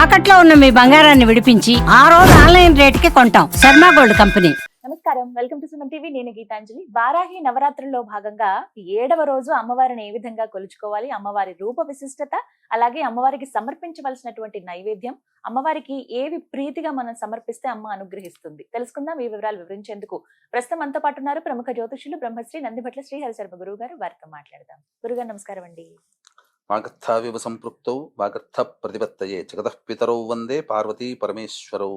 తాకట్లో ఉన్న మీ బంగారాన్ని విడిపించి ఆ రోజు ఆన్లైన్ రేటుకి కొంటాం. Sharma gold company. నమస్కారం, వెల్కమ్ టు సుమన్ టీవీ. నేను గీతాంజలి. వారాహి నవరాత్రుల్లో భాగంగా 7వ రోజు అమ్మవారిని ఏ విధంగా కొలుచుకోవాలి, అమ్మవారి రూప విశిష్టత, అలాగే అమ్మవారికి సమర్పించవలసినటువంటి నైవేద్యం, అమ్మవారికి ఏవి ప్రీతిగా మనం సమర్పిస్తే అమ్మ అనుగ్రహిస్తుంది తెలుసుకుందాం. ఈ వివరాలు వివరించేందుకు ప్రస్తుతం మనతో పాటు ఉన్నారు ప్రముఖ జ్యోతిషులు బ్రహ్మశ్రీ నందిభట్ల శ్రీహరి శర్మ గురువు గారు. వారితో మాట్లాడదాం. గురుగారు నమస్కారం అండి. వాగర్థావివ సంపృక్తౌ వాగర్థ ప్రతిపత్తయే జగతః పితరౌ వందే పార్వతీ పరమేశ్వరౌ.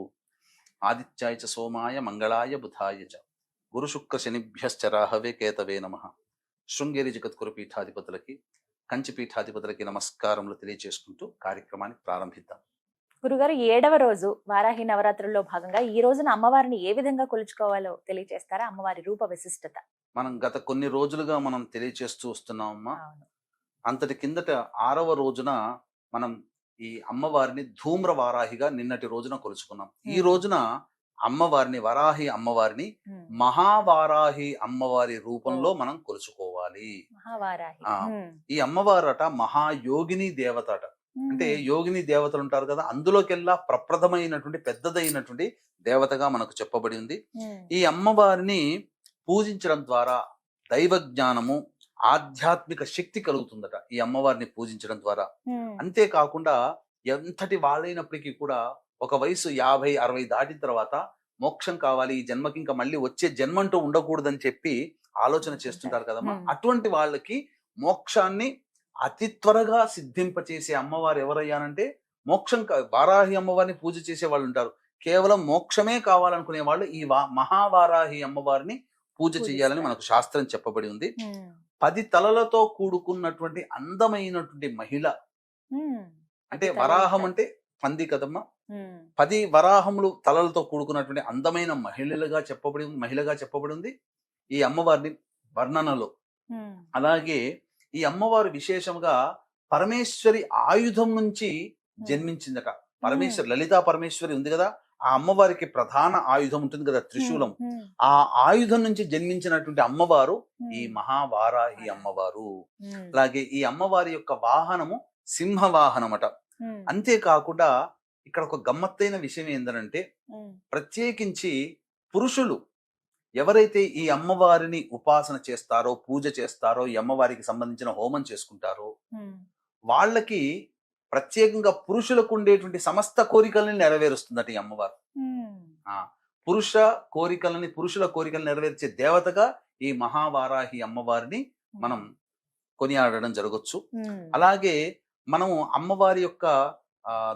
ఆదిత్యాయ చ సోమాయ మంగళాయ బుధాయ చ గురు శుక్ర శనిభ్యశ్చ రాహవే కేతవే నమః. శృంగేరి జగద్గురు పీఠాధిపతులకి, కంచి పీఠాధిపతులకి నమస్కారములు తెలియజేసుకుంటూ కార్యక్రమాన్ని ప్రారంభిద్దాం. గురుగారు, 7వ రోజు వారాహి నవరాత్రుల్లో భాగంగా ఈ రోజున అమ్మవారిని ఏ విధంగా కొలుచుకోవాలో తెలియజేస్తారా? అమ్మవారి రూప విశిష్టత. మనం గత కొన్ని రోజులుగా మనం తెలియజేస్తూ వస్తున్నామమ్మా. అవును. అంతటి కిందట 6వ రోజున మనం ఈ అమ్మవారిని ధూమ్ర వారాహిగా నిన్నటి రోజున కొలుచుకున్నాం. ఈ రోజున అమ్మవారిని, వరాహి అమ్మవారిని మహావారాహి అమ్మవారి రూపంలో మనం కొలుచుకోవాలి. మహావారాహి. ఈ అమ్మవారట మహాయోగిని దేవత అట. అంటే యోగిని దేవతలు ఉంటారు కదా, అందులోకెల్లా ప్రప్రథమైనటువంటి పెద్దదైనటువంటి దేవతగా మనకు చెప్పబడి ఉంది. ఈ అమ్మవారిని పూజించడం ద్వారా దైవ జ్ఞానము, ఆధ్యాత్మిక శక్తి కలుగుతుందట ఈ అమ్మవారిని పూజించడం ద్వారా. అంతేకాకుండా ఎంతటి వాళ్ళైనప్పటికీ కూడా ఒక వయసు 50-60 దాటిన తర్వాత మోక్షం కావాలి, ఈ జన్మకి ఇంకా మళ్ళీ వచ్చే జన్మంటూ ఉండకూడదని చెప్పి ఆలోచన చేస్తుంటారు కదమ్మా. అటువంటి వాళ్ళకి మోక్షాన్ని అతి త్వరగా సిద్ధింపచేసే అమ్మవారు ఎవరయ్యానంటే మోక్షం. వారాహి అమ్మవారిని పూజ చేసే వాళ్ళు ఉంటారు, కేవలం మోక్షమే కావాలనుకునే వాళ్ళు ఈ మహావారాహి అమ్మవారిని పూజ చేయాలని మనకు శాస్త్రం చెప్పబడి ఉంది. 10 తలలతో కూడుకున్నటువంటి అందమైనటువంటి మహిళ. అంటే వరాహం అంటే పంది కదమ్మా. 10 వరాహములు తలలతో కూడుకున్నటువంటి అందమైన మహిళగా చెప్పబడి ఉంది ఈ అమ్మవారిని వర్ణనలో. అలాగే ఈ అమ్మవారు విశేషంగా పరమేశ్వరి ఆయుధం నుంచి జన్మించిందట. పరమేశ్వరి, లలితా పరమేశ్వరి ఉంది కదా, ఆ అమ్మవారికి ప్రధాన ఆయుధం ఉంటుంది కదా, త్రిశూలం. ఆ ఆయుధం నుంచి జన్మించినటువంటి అమ్మవారు ఈ మహావారాహి అమ్మవారు. అలాగే ఈ అమ్మవారి యొక్క వాహనము సింహవాహనమట. అంతేకాకుండా ఇక్కడ ఒక గమ్మత్తైన విషయం ఏంటంటే, ప్రత్యేకించి పురుషులు ఎవరైతే ఈ అమ్మవారిని ఉపాసన చేస్తారో, పూజ చేస్తారో, ఈ అమ్మవారికి సంబంధించిన హోమం చేసుకుంటారో వాళ్ళకి ప్రత్యేకంగా పురుషులకు ఉండేటువంటి సమస్త కోరికల్ని నెరవేరుస్తుందట ఈ అమ్మవారు. పురుషుల కోరికలను నెరవేర్చే దేవతగా ఈ మహావారాహి అమ్మవారిని మనం కొనియాడడం జరగచ్చు. అలాగే మనము అమ్మవారి యొక్క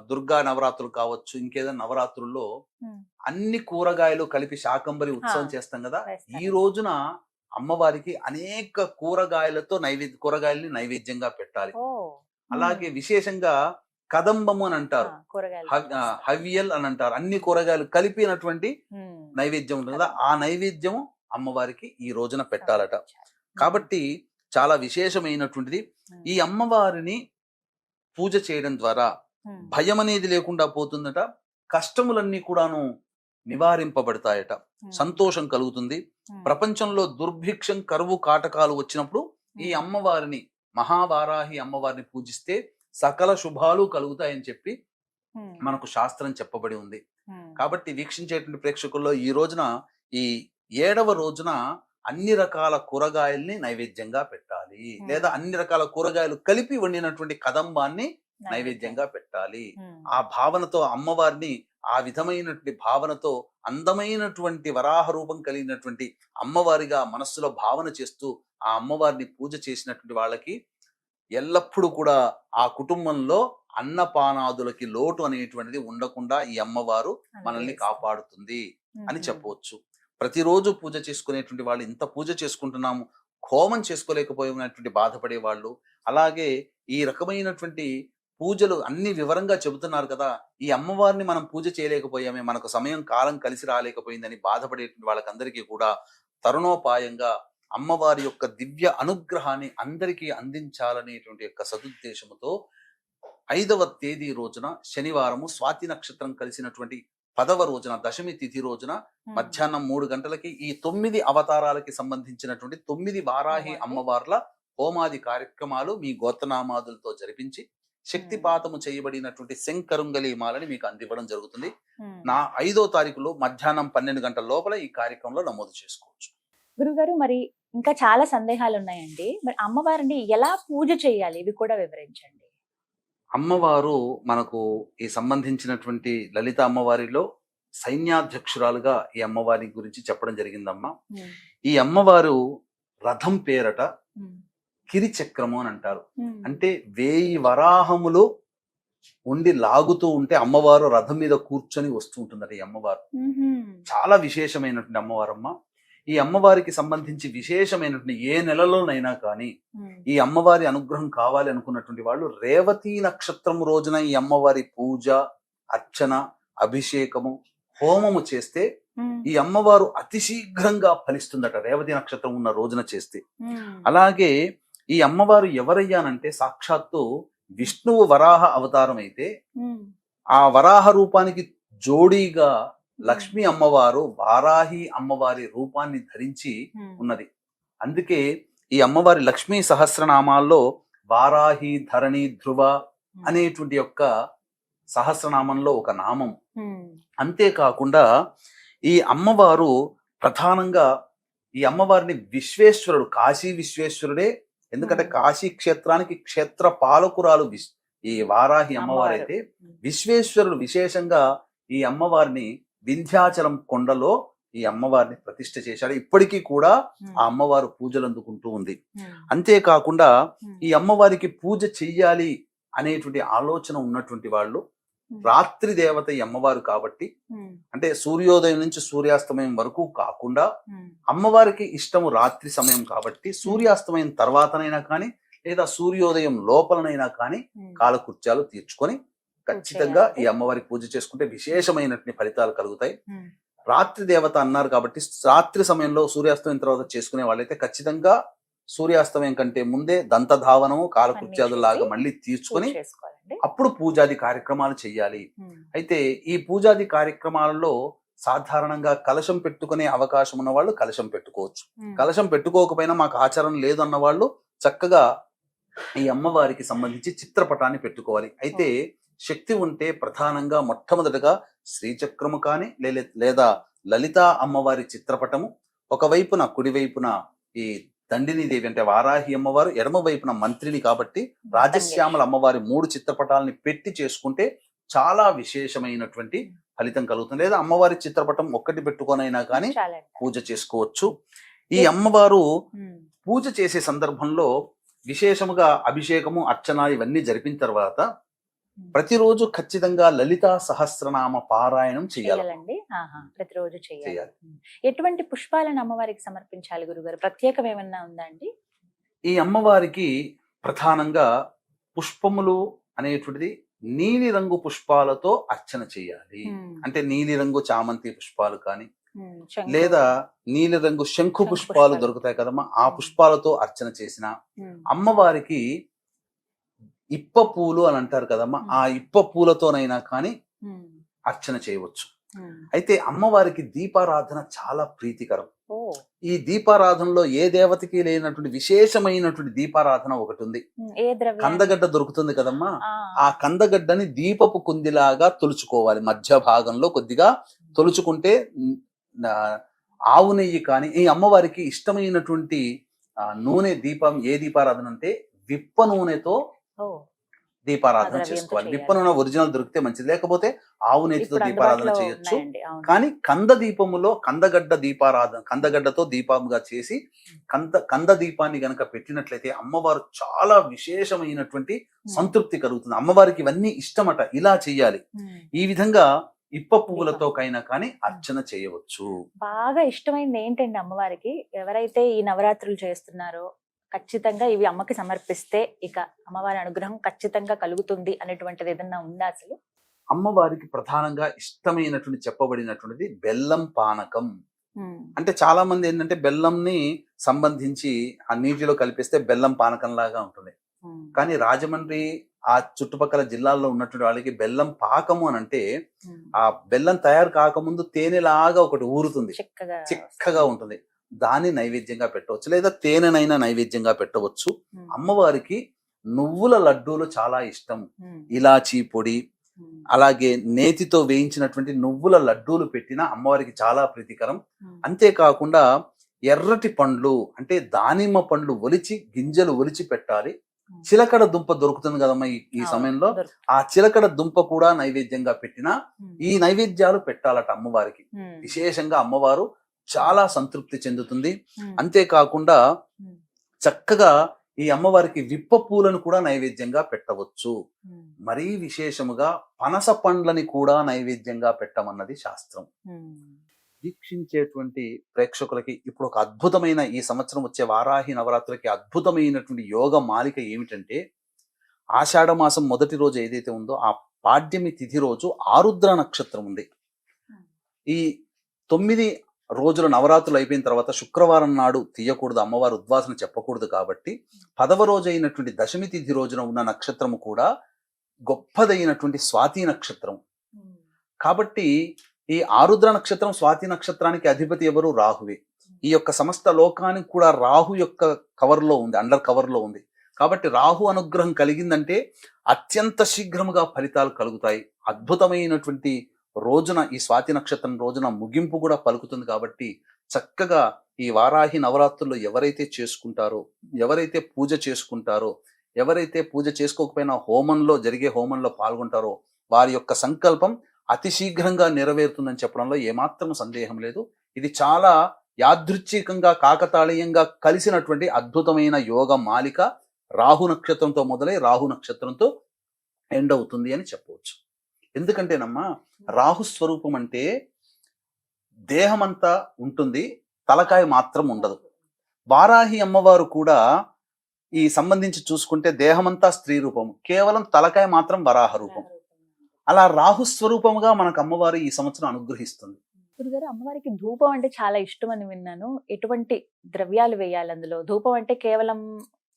దుర్గా నవరాత్రులు కావచ్చు, ఇంకేదైనా నవరాత్రుల్లో అన్ని కూరగాయలు కలిపి శాకంబరి ఉత్సవం చేస్తాం కదా. ఈ రోజున అమ్మవారికి అనేక కూరగాయల్ని నైవేద్యంగా పెట్టాలి. అలాగే విశేషంగా కదంబము అని అంటారు, హవ్యల్ అని అంటారు. అన్ని కూరగాయలు కలిపినటువంటి నైవేద్యం ఉంటుంది కదా, ఆ నైవేద్యము అమ్మవారికి ఈ రోజున పెట్టాలట. కాబట్టి చాలా విశేషమైనటువంటిది. ఈ అమ్మవారిని పూజ చేయడం ద్వారా భయం అనేది లేకుండా పోతుందట. కష్టములన్నీ కూడాను నివారింపబడతాయట. సంతోషం కలుగుతుంది. ప్రపంచంలో దుర్భిక్షం, కరువు, కాటకాలు వచ్చినప్పుడు ఈ అమ్మవారిని, మహావారాహి అమ్మవారిని పూజిస్తే సకల శుభాలు కలుగుతాయని చెప్పి మనకు శాస్త్రం చెప్పబడి ఉంది. కాబట్టి వీక్షించేటువంటి ప్రేక్షకుల్లో ఈ రోజున, ఈ 7వ రోజున అన్ని రకాల కూరగాయల్ని నైవేద్యంగా పెట్టాలి, లేదా అన్ని రకాల కూరగాయలు కలిపి వండినటువంటి కదంబాన్ని నైవేద్యంగా పెట్టాలి. ఆ భావనతో అమ్మవారిని, ఆ విధమైనటువంటి భావనతో అందమైనటువంటి వరాహ రూపం కలిగినటువంటి అమ్మవారిగా మనస్సులో భావన చేస్తూ ఆ అమ్మవారిని పూజ చేసినటువంటి వాళ్ళకి ఎల్లప్పుడూ కూడా ఆ కుటుంబంలో అన్నపానాదులకి లోటు అనేటువంటిది ఉండకుండా ఈ అమ్మవారు మనల్ని కాపాడుతుంది అని చెప్పవచ్చు. ప్రతిరోజు పూజ చేసుకునేటువంటి వాళ్ళు, ఇంత పూజ చేసుకుంటున్నాము, హోమం చేసుకోలేకపోయినటువంటి బాధపడే వాళ్ళు, అలాగే ఈ రకమైనటువంటి పూజలు అన్ని వివరంగా చెబుతున్నారు కదా, ఈ అమ్మవారిని మనం పూజ చేయలేకపోయామే, మనకు సమయం కాలం కలిసి రాలేకపోయిందని బాధపడేటువంటి వాళ్ళకందరికీ కూడా తరుణోపాయంగా అమ్మవారి యొక్క దివ్య అనుగ్రహాన్ని అందరికీ అందించాలనేటువంటి యొక్క సదుద్దేశముతో 5వ తేదీ రోజున శనివారము స్వాతి నక్షత్రం కలిసినటువంటి 10వ రోజున, దశమి తిథి రోజున మధ్యాహ్నం 3 గంటలకి ఈ 9 అవతారాలకి సంబంధించినటువంటి 9 వారాహి అమ్మవార్ల హోమాది కార్యక్రమాలు మీ గోత్రనామాదులతో జరిపించి శక్తిపాతము చేయబడినటువంటి శంకరుంగలి మాలని మీకు అందివ్వడం జరుగుతుంది. ఉమ్. నా 5వ తారీఖులో మధ్యాహ్నం 12 గంటల లోపల ఈ కార్యక్రమంలో నమోదు చేసుకోవచ్చు. గురుగారు, మరి ఇంకా చాలా సందేహాలు ఉన్నాయండి. మరి అమ్మవారిని ఎలా పూజ చేయాలి ఇవి కూడా వివరించండి. అమ్మవారు మనకు ఈ సంబంధించినటువంటి లలిత అమ్మవారిలో సైన్యాధ్యక్షురాలుగా ఈ అమ్మవారి గురించి చెప్పడం జరిగిందమ్మా. ఉమ్. ఈ అమ్మవారు రథం పేరట ఉమ్. కిరిచక్రము అని అంటారు. ఉమ్. అంటే 1000 వరాహములు ఉండి లాగుతూ ఉంటే అమ్మవారు రథం మీద కూర్చొని వస్తూ ఉంటుందట ఈ అమ్మవారు. ఉహుం. చాలా విశేషమైనటువంటి అమ్మవారమ్మ. ఈ అమ్మవారికి సంబంధించి విశేషమైనటువంటి ఏ నెలలోనైనా కానీ ఉమ్. ఈ అమ్మవారి అనుగ్రహం కావాలి అనుకున్నటువంటి వాళ్ళు రేవతి నక్షత్రం రోజున ఈ అమ్మవారి పూజ, అర్చన, అభిషేకము, హోమము చేస్తే ఉమ్. ఈ అమ్మవారు అతి శీఘ్రంగా ఫలిస్తుందట రేవతి నక్షత్రం ఉన్న రోజున చేస్తే. ఉమ్. అలాగే ఈ అమ్మవారు ఎవరయ్యానంటే సాక్షాత్తు విష్ణువు వరాహ అవతారం అయితే ఉమ్. ఆ వరాహ రూపానికి జోడీగా లక్ష్మీ అమ్మవారు వారాహి అమ్మవారి రూపాన్ని ధరించి ఉమ్. ఉన్నది. అందుకే ఈ అమ్మవారి లక్ష్మీ సహస్రనామాల్లో వారాహి, ధరణి, ధ్రువ అనేటువంటి యొక్క సహస్రనామంలో ఒక నామం. ఉమ్. అంతేకాకుండా ఈ అమ్మవారు ప్రధానంగా ఈ అమ్మవారిని విశ్వేశ్వరుడు, కాశీ విశ్వేశ్వరుడే. ఎందుకంటే కాశీ క్షేత్రానికి క్షేత్ర పాలకురాలు ఈ వారాహి అమ్మవారు అయితే, విశ్వేశ్వరుడు విశేషంగా ఈ అమ్మవారిని వింధ్యాచలం కొండలో ఈ అమ్మవారిని ప్రతిష్ఠ చేశాడు. ఇప్పటికీ కూడా ఆ అమ్మవారు పూజలు అందుకుంటూ ఉంది. అంతేకాకుండా ఈ అమ్మవారికి పూజ చెయ్యాలి అనేటువంటి ఆలోచన ఉన్నటువంటి వాళ్ళు రాత్రి దేవత ఈ అమ్మవారు కాబట్టి, అంటే సూర్యోదయం నుంచి సూర్యాస్తమయం వరకు కాకుండా అమ్మవారికి ఇష్టము రాత్రి సమయం కాబట్టి సూర్యాస్తమయం తర్వాతనైనా కానీ లేదా సూర్యోదయం లోపలనైనా కానీ కాలకృత్యాలు తీర్చుకొని ఖచ్చితంగా ఈ అమ్మవారికి పూజ చేసుకుంటే విశేషమైనటువంటి ఫలితాలు కలుగుతాయి. రాత్రి దేవత అన్నారు కాబట్టి రాత్రి సమయంలో సూర్యాస్తమయం తర్వాత చేసుకునే వాళ్ళైతే ఖచ్చితంగా సూర్యాస్తమయం కంటే ముందే దంతధావనము, కాలకృత్యాదులాగా మళ్ళీ తీర్చుకొని అప్పుడు పూజాది కార్యక్రమాలు చెయ్యాలి. అయితే ఈ పూజాది కార్యక్రమాలలో సాధారణంగా కలశం పెట్టుకునే అవకాశం ఉన్న వాళ్ళు కలశం పెట్టుకోవచ్చు. కలశం పెట్టుకోకపోయినా మాకు ఆచారం లేదు అన్న వాళ్ళు చక్కగా ఈ అమ్మవారికి సంబంధించి చిత్రపటాన్ని పెట్టుకోవాలి. అయితే శక్తి ఉంటే ప్రధానంగా మొట్టమొదటిగా శ్రీచక్రము కానీ లేదా లలితా అమ్మవారి చిత్రపటము, ఒకవైపున కుడివైపున ఈ దండిని దేవి అంటే వారాహి అమ్మవారు, ఎడమ వైపున మంత్రిని కాబట్టి రాజశ్యామల అమ్మవారి 3 చిత్రపటాలని పెట్టి చేసుకుంటే చాలా విశేషమైనటువంటి ఫలితం కలుగుతుంది. లేదా అమ్మవారి చిత్రపటం ఒక్కటి పెట్టుకొనైనా కానీ పూజ చేసుకోవచ్చు. ఈ అమ్మవారు పూజ చేసే సందర్భంలో విశేషముగా అభిషేకము, అర్చన ఇవన్నీ జరిపిన తర్వాత ప్రతిరోజు ఖచ్చితంగా లలితా సహస్రనామ పారాయణం చేయాలండి. ప్రతిరోజు చేయాలి. ఎటువంటి పుష్పాలను అమ్మవారికి సమర్పించాలి గురుగారు? ప్రత్యేకం ఏమన్నా ఉందా అండి? ఈ అమ్మవారికి ప్రధానంగా పుష్పములు అనేటువంటిది నీలి రంగు పుష్పాలతో అర్చన చేయాలి. అంటే నీలి రంగు చామంతి పుష్పాలు కానీ లేదా నీలి రంగు శంఖు పుష్పాలు దొరుకుతాయి కదమ్మా, ఆ పుష్పాలతో అర్చన చేసిన అమ్మవారికి ఇప్ప పూలు అని అంటారు కదమ్మా, ఆ ఇప్ప పూలతోనైనా కానీ అర్చన చేయవచ్చు. అయితే అమ్మవారికి దీపారాధన చాలా ప్రీతికరం. ఈ దీపారాధనలో ఏ దేవతకి లేనటువంటి విశేషమైనటువంటి దీపారాధన ఒకటి ఉంది. కందగడ్డ దొరుకుతుంది కదమ్మా, ఆ కందగడ్డని దీపపు కుందిలాగా తొలుచుకోవాలి. మధ్య భాగంలో కొద్దిగా తొలుచుకుంటే ఆవు నెయ్యి కానీ, ఈ అమ్మవారికి ఇష్టమైనటువంటి నూనె దీపం ఏ దీపారాధన అంటే విప్ప నూనెతో దీపారాధన చేసుకోవాలి. విప్ప నూనె ఒరిజినల్ దొరికితే మంచిది, లేకపోతే ఆవు నెయ్యితో దీపారాధన చేయొచ్చు. కానీ కంద దీపములో కందగడ్డ దీపారాధన, కందగడ్డతో దీపంగా చేసి కంద దీపాన్ని గనక పెట్టినట్లయితే అమ్మవారు చాలా విశేషమైనటువంటి సంతృప్తి కలుగుతుంది. అమ్మవారికి ఇవన్నీ ఇష్టమట, ఇలా చెయ్యాలి. ఈ విధంగా ఇప్ప పువ్వులతో కైనా కానీ అర్చన చేయవచ్చు. బాగా ఇష్టమైంది ఏంటండి అమ్మవారికి? ఎవరైతే ఈ నవరాత్రులు చేస్తున్నారో ఖచ్చితంగా ఇవి అమ్మకి సమర్పిస్తే ఇక అమ్మవారి అనుగ్రహం ఖచ్చితంగా కలుగుతుంది అనేటువంటిది ఏదన్నా ఉందా అసలు? అమ్మవారికి ప్రధానంగా ఇష్టమైనటువంటి చెప్పబడినటువంటిది బెల్లం పానకం. అంటే చాలా మంది ఏంటంటే బెల్లంని సంబంధించి ఆ నీటిలో కలిపిస్తే బెల్లం పానకం లాగా ఉంటుంది. కానీ రాజమండ్రి ఆ చుట్టుపక్కల జిల్లాల్లో ఉన్నటువంటి వాళ్ళకి బెల్లం పాకము అని అంటే ఆ బెల్లం తయారు కాకముందు తేనెలాగా ఒకటి ఊరుతుంది, చిక్కగా ఉంటుంది. దాన్ని నైవేద్యంగా పెట్టవచ్చు, లేదా తేనెనైనా నైవేద్యంగా పెట్టవచ్చు. అమ్మవారికి నువ్వుల లడ్డూలు చాలా ఇష్టం. ఉమ్, ఇలాచీ పొడి, ఉమ్, అలాగే నేతితో వేయించినటువంటి నువ్వుల లడ్డూలు పెట్టిన అమ్మవారికి చాలా ప్రీతికరం. ఉమ్, అంతేకాకుండా ఎర్రటి పండ్లు అంటే దానిమ్మ పండ్లు ఒలిచి గింజలు ఒలిచి పెట్టాలి. ఉమ్. చిలకడ దుంప దొరుకుతుంది కదమ్మా ఈ అవును, సమయంలో. దొరుకుతుంది. ఆ చిలకడ దుంప కూడా నైవేద్యంగా పెట్టినా ఉమ్, ఈ నైవేద్యాలు పెట్టాలట అమ్మవారికి. ఉమ్, విశేషంగా అమ్మవారు చాలా సంతృప్తి చెందుతుంది. ఉమ్, అంతేకాకుండా ఉమ్, చక్కగా ఈ అమ్మవారికి విప్ప పూలను కూడా నైవేద్యంగా పెట్టవచ్చు. ఉమ్, మరీ విశేషముగా పనస పండ్లని కూడా నైవేద్యంగా పెట్టమన్నది శాస్త్రం. ఉమ్. వీక్షించేటువంటి ప్రేక్షకులకి ఇప్పుడు ఒక అద్భుతమైన ఈ సంవత్సరం వచ్చే వారాహి నవరాత్రులకి అద్భుతమైనటువంటి యోగ మాలిక ఏమిటంటే, ఆషాఢ మాసం మొదటి రోజు ఏదైతే ఉందో ఆ పాడ్యమి తిథి రోజు ఆరుద్ర నక్షత్రం ఉంది. ఈ 9 రోజుల నవరాత్రులు అయిపోయిన తర్వాత శుక్రవారం నాడు తీయకూడదు, అమ్మవారు ఉద్వాసన చెప్పకూడదు. కాబట్టి 10వ రోజు అయినటువంటి దశమి తిథి రోజున ఉన్న నక్షత్రము కూడా గొప్పదైనటువంటి స్వాతి నక్షత్రం. కాబట్టి ఈ ఆరుద్ర నక్షత్రం స్వాతి నక్షత్రానికి అధిపతి ఎవరు? రాహువే. ఈ యొక్క సమస్త లోకానికి కూడా రాహు యొక్క కవర్లో ఉంది, అండర్ కవర్లో ఉంది. కాబట్టి రాహు అనుగ్రహం కలిగిందంటే అత్యంత శీఘ్రముగా ఫలితాలు కలుగుతాయి. అద్భుతమైనటువంటి రోజున ఈ స్వాతి నక్షత్రం రోజున ముగింపు కూడా పలుకుతుంది. కాబట్టి చక్కగా ఈ వారాహి నవరాత్రుల్లో ఎవరైతే చేసుకుంటారో, ఎవరైతే పూజ చేసుకుంటారో, ఎవరైతే పూజ చేసుకోకపోయినా హోమంలో జరిగే హోమంలో పాల్గొంటారో వారి యొక్క సంకల్పం అతి శీఘ్రంగా నెరవేరుతుందని చెప్పడంలో ఏమాత్రం సందేహం లేదు. ఇది చాలా యాదృచ్ఛికంగా కాకతాళీయంగా కలిసినటువంటి అద్భుతమైన యోగ మాలిక. రాహు నక్షత్రంతో మొదలై రాహు నక్షత్రంతో ఎండ్ అవుతుంది అని చెప్పవచ్చు. ఎందుకంటేనమ్మా రాహు స్వరూపం అంటే దేహమంతా ఉంటుంది, తలకాయ మాత్రం ఉండదు. వారాహి అమ్మవారు కూడా ఈ సంబంధించి చూసుకుంటే దేహమంతా స్త్రీ రూపం, కేవలం తలకాయ మాత్రం వరాహ రూపం. అలా రాహు స్వరూపముగా మనకు అమ్మవారు ఈ సంవత్సరం అనుగ్రహిస్తుంది. గురుగారు, అమ్మవారికి ధూపం అంటే చాలా ఇష్టం అని విన్నాను. ఎటువంటి ద్రవ్యాలు వేయాలి అందులో? ధూపం అంటే కేవలం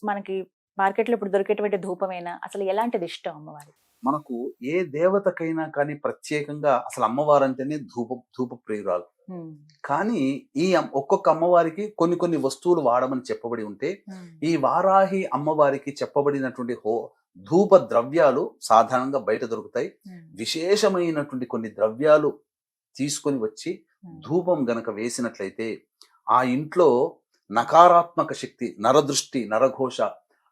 మనకి మార్కెట్లో ఇప్పుడు దొరికేటువంటి ధూపమేనా? అసలు ఎలాంటిది ఇష్టం అమ్మవారికి? మనకు ఏ దేవతకైనా కానీ ప్రత్యేకంగా అసలు అమ్మవారు అంటేనే ధూప ప్రియురాలు. కానీ ఈ ఒక్కొక్క అమ్మవారికి కొన్ని కొన్ని వస్తువులు వాడమని చెప్పబడి ఉంటే, ఈ వారాహి అమ్మవారికి చెప్పబడినటువంటి ధూప ద్రవ్యాలు సాధారణంగా బయట దొరుకుతాయి. విశేషమైనటువంటి కొన్ని ద్రవ్యాలు తీసుకొని వచ్చి ధూపం గనక వేసినట్లయితే ఆ ఇంట్లో నకారాత్మక శక్తి, నరదృష్టి, నరఘోష,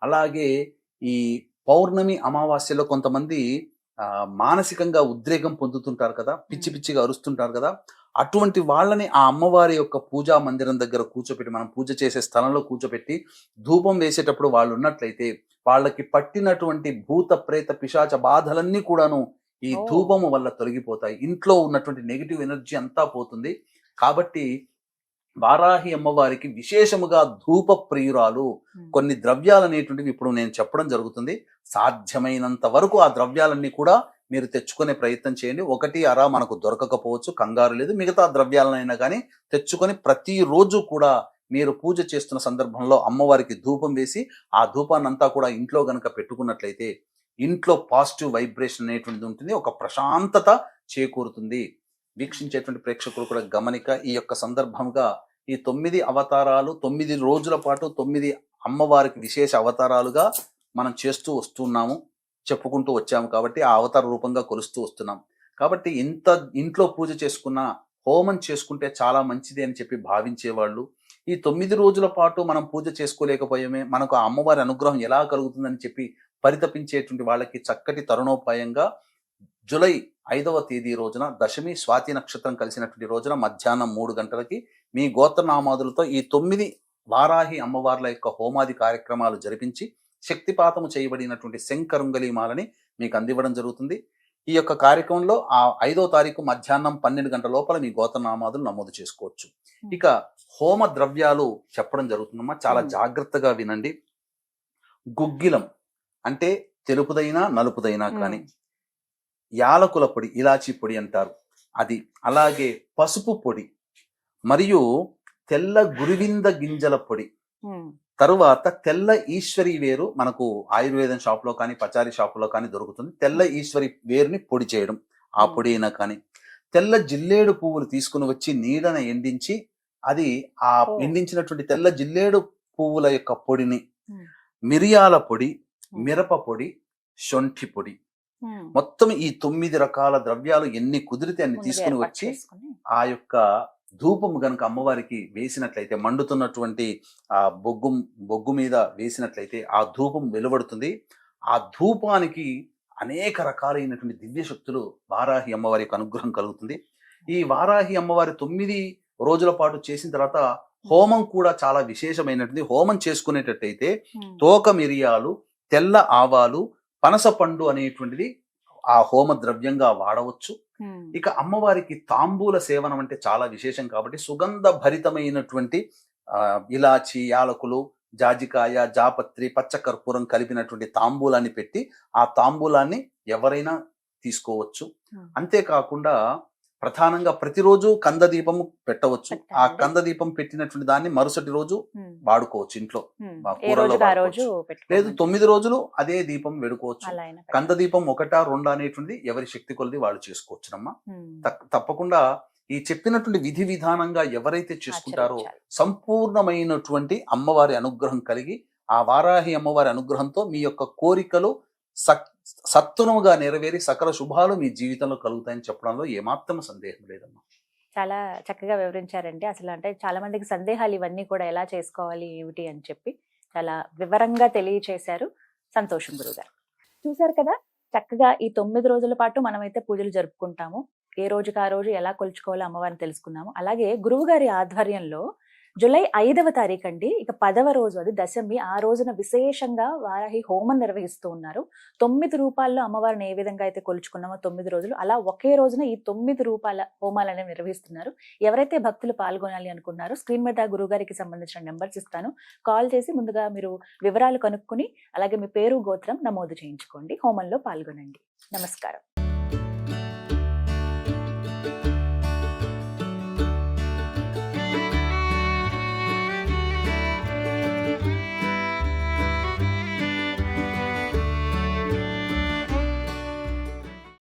అలాగే ఈ పౌర్ణమి అమావాస్యలో కొంతమంది మానసికంగా ఉద్రేకం పొందుతుంటారు కదా, పిచ్చి పిచ్చిగా అరుస్తుంటారు కదా, అటువంటి వాళ్ళని ఆ అమ్మవారి యొక్క పూజా మందిరం దగ్గర కూర్చోపెట్టి, మనం పూజ చేసే స్థలంలో కూర్చోపెట్టి ధూపం వేసేటప్పుడు వాళ్ళు ఉన్నట్లయితే వాళ్ళకి పట్టినటువంటి భూత ప్రేత పిశాచ బాధలన్నీ కూడాను ఈ ధూపము వల్ల తొలగిపోతాయి. ఇంట్లో ఉన్నటువంటి నెగిటివ్ ఎనర్జీ అంతా పోతుంది. కాబట్టి వారాహి అమ్మవారికి విశేషముగా ధూప ప్రియురాలు. కొన్ని ద్రవ్యాలు అనేటువంటివి ఇప్పుడు నేను చెప్పడం జరుగుతుంది. సాధ్యమైనంత వరకు ఆ ద్రవ్యాలన్నీ కూడా మీరు తెచ్చుకునే ప్రయత్నం చేయండి. ఒకటి అరా మనకు దొరకకపోవచ్చు, కంగారు లేదు. మిగతా ద్రవ్యాలనైనా కానీ తెచ్చుకొని ప్రతిరోజు కూడా మీరు పూజ చేస్తున్న సందర్భంలో అమ్మవారికి ధూపం వేసి ఆ ధూపాన్ని అంతా కూడా ఇంట్లో గనక పెట్టుకున్నట్లయితే ఇంట్లో పాజిటివ్ వైబ్రేషన్ అనేటువంటిది ఉంటుంది, ఒక ప్రశాంతత చేకూరుతుంది. వీక్షించేటువంటి ప్రేక్షకులు కూడా గమనిక, ఈ యొక్క సందర్భంగా ఈ 9 అవతారాలు 9 రోజుల పాటు 9 అమ్మవారికి విశేష అవతారాలుగా మనం చేస్తూ వస్తున్నాము, చెప్పుకుంటూ వచ్చాము. కాబట్టి ఆ అవతార రూపంగా కొలుస్తూ వస్తున్నాం. కాబట్టి ఇంట్లో పూజ చేసుకున్న, హోమం చేసుకుంటే చాలా మంచిది అని చెప్పి భావించేవాళ్ళు, ఈ 9 రోజుల పాటు మనం పూజ చేసుకోలేకపోయామే, మనకు ఆ అమ్మవారి అనుగ్రహం ఎలా కలుగుతుందని చెప్పి పరితపించేటువంటి వాళ్ళకి చక్కటి తరుణోపాయంగా జూలై 5వ తేదీ రోజున దశమి స్వాతి నక్షత్రం కలిసినటువంటి రోజున మధ్యాహ్నం 3 గంటలకి మీ గోత్రనామాదులతో ఈ 9 వారాహి అమ్మవార్ల యొక్క హోమాది కార్యక్రమాలు జరిపించి శక్తిపాతము చేయబడినటువంటి శంకరుంగలీమాలని మీకు అందివ్వడం జరుగుతుంది. ఈ యొక్క కార్యక్రమంలో ఆ 5వ తారీఖు మధ్యాహ్నం 12 గంటల లోపల మీ గోత్రనామాదులు నమోదు చేసుకోవచ్చు. ఇక హోమ ద్రవ్యాలు చెప్పడం జరుగుతుందమ్మా, చాలా జాగ్రత్తగా వినండి. గుగ్గిలం అంటే తెలుపుదైనా నలుపుదైనా కానీ, యాలకుల పొడి, ఇలాచీ పొడి అంటారు అది, అలాగే పసుపు పొడి, మరియు తెల్ల గురివింద గింజల పొడి, తరువాత తెల్ల ఈశ్వరి వేరు మనకు ఆయుర్వేదం షాప్లో కానీ పచారీ షాపులో కానీ దొరుకుతుంది. తెల్ల ఈశ్వరి వేరుని పొడి చేయడం, ఆ పొడి అయినా కానీ, తెల్ల జిల్లేడు పువ్వులు తీసుకుని వచ్చి నీడన ఎండించి అది ఆ ఎండించినటువంటి తెల్ల జిల్లేడు పువ్వుల యొక్క పొడిని, మిరియాల పొడి, మిరప పొడి, శొంఠి పొడి, మొత్తం ఈ 9 రకాల ద్రవ్యాలు ఎన్ని కుదిరితే అన్ని తీసుకుని వచ్చి ఆ యొక్క ధూపం గనుక అమ్మవారికి వేసినట్లయితే, మండుతున్నటువంటి ఆ బొగ్గు మీద వేసినట్లయితే ఆ ధూపం వెలువడుతుంది. ఆ ధూపానికి అనేక రకాలైనటువంటి దివ్య శక్తులు వారాహి అమ్మవారి యొక్క అనుగ్రహం కలుగుతుంది. ఈ వారాహి అమ్మవారి 9 రోజుల పాటు చేసిన తర్వాత హోమం కూడా చాలా విశేషమైనటువంటి. హోమం చేసుకునేటట్టయితే తోక మిరియాలు, తెల్ల ఆవాలు, పనస పండు అనేటువంటిది ఆ హోమ ద్రవ్యంగా వాడవచ్చు. ఇక అమ్మవారికి తాంబూల సేవనం అంటే చాలా విశేషం కాబట్టి సుగంధ భరితమైనటువంటి ఇలాచి, యాలకులు, జాజికాయ, జాపత్రి, పచ్చకర్పూరం కలిపినటువంటి తాంబూలాన్ని పెట్టి ఆ తాంబూలాన్ని ఎవరైనా తీసుకోవచ్చు. అంతేకాకుండా ప్రధానంగా ప్రతిరోజు కందదీపము పెట్టవచ్చు. ఆ కందదీపం పెట్టినటువంటి దాన్ని మరుసటి రోజు వాడుకోవచ్చు ఇంట్లో. లేదు 9 రోజులు అదే దీపం వెడుకోవచ్చు. కందదీపం 1, 2 అనేటువంటి ఎవరి శక్తి కొలది వాళ్ళు చేసుకోవచ్చునమ్మా. తప్పకుండా ఈ చెప్పినటువంటి విధి విధానంగా ఎవరైతే చేసుకుంటారో సంపూర్ణమైనటువంటి అమ్మవారి అనుగ్రహం కలిగి, ఆ వారాహి అమ్మవారి అనుగ్రహంతో మీ యొక్క కోరికలు సత్వరముగా నెరవేరి సకల శుభాలు మీ జీవితంలో కలుగుతాయని చెప్పడంలో ఏమాత్రం సందేహం లేదమ్మా. చాలా చక్కగా వివరించారండి. అసలు అంటే చాలా మందికి సందేహాలు ఇవన్నీ కూడా ఎలా చేసుకోవాలి ఏమిటి అని చెప్పి చాలా వివరంగా తెలియచేశారు. సంతోషం గురుగారు. చూసారు కదా, చక్కగా ఈ 9 రోజుల పాటు మనమైతే పూజలు జరుపుకుంటాము. ఏ రోజుకి ఆ రోజు ఎలా కొలుచుకోవాలో అమ్మవారిని తెలుసుకున్నాము. అలాగే గురువు గారి ఆధ్వర్యంలో జూలై 5వ తారీఖు అండి, ఇక 10వ రోజు, అది దశమి, ఆ రోజున విశేషంగా వారాహి హోమం నిర్వహిస్తూ ఉన్నారు. 9 రూపాల్లో అమ్మవారిని ఏ విధంగా అయితే కొలుచుకున్నామో 9 రోజులు, అలా ఒకే రోజున ఈ 9 రూపాల హోమాలు అనేవి నిర్వహిస్తున్నారు. ఎవరైతే భక్తులు పాల్గొనాలి అనుకున్నారో స్క్రీన్ మీద గురుగారికి సంబంధించిన నెంబర్స్ ఇస్తాను. కాల్ చేసి ముందుగా మీరు వివరాలు కనుక్కుని అలాగే మీ పేరు, గోత్రం నమోదు చేయించుకోండి. హోమంలో పాల్గొనండి. నమస్కారం.